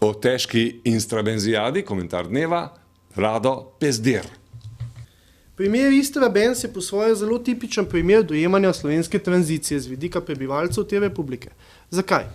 O težki instrabenzijadi, komentar dneva, Rado Pezdir. Primer Istrabenz je po svoje zelo tipičen primer dojemanja slovenske tranzicije z vidika prebivalcev te republike. Zakaj?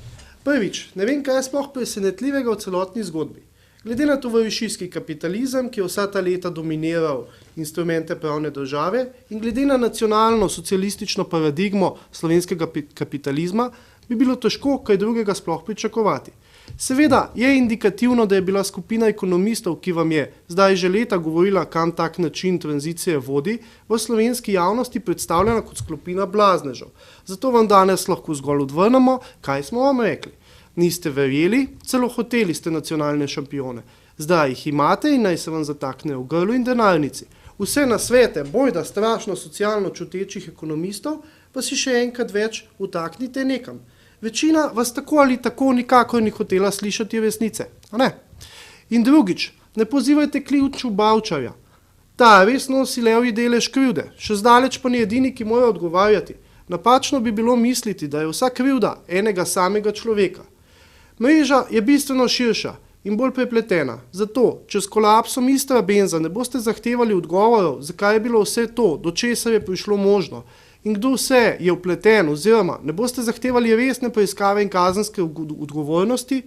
Prvič, ne vem, kaj je sploh presenetljivega v celotni zgodbi. Glede na tovarišijski kapitalizem, ki je vsa ta leta dominiral instrumente pravne države, in glede na nacionalno socialistično paradigmo slovenskega kapitalizma, bi bilo težko kaj drugega sploh pričakovati. Seveda je indikativno, da je bila skupina ekonomistov, ki vam je zdaj že leta govorila, kam tak način tranzicije vodi, v slovenski javnosti predstavljena kot skupina blaznežev. Zato vam danes lahko zgolj odvrnemo, kaj smo vam rekli. Niste verjeli, celo hoteli ste nacionalne šampione. Zdaj jih imate in naj se vam zatakne v grlu in denarnici. Vse na svete, bojda strašno socialno čutečih ekonomistov, pa si še enkrat več utaknite nekam. Večina vas tako ali tako nikakor ni hotela slišati resnice, a ne? In drugič, ne pozivajte ključu Bavčarja. Ta res nosi levji delež krivde, še zdaleč pa ni edini, ki mora odgovarjati. Napačno bi bilo misliti, da je vsa krivda enega samega človeka. Mreža je bistveno širša in bolj prepletena. Zato, če s kolapsom Istrabenza ne boste zahtevali odgovorov, zakaj je bilo vse to, do česar je prišlo možno, in kdo vse je vpleten oziroma ne boste zahtevali resne preiskave in kazenske odgovornosti,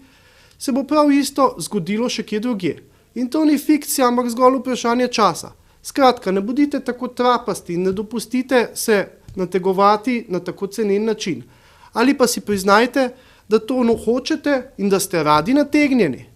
se bo prav isto zgodilo še kje drugje. In to ni fikcija, ampak zgolj vprašanje časa. Skratka, ne bodite tako trapasti in ne dopustite se nategovati na tako cenen način. Ali pa si priznajte, da to hočete in da ste radi nategnjeni.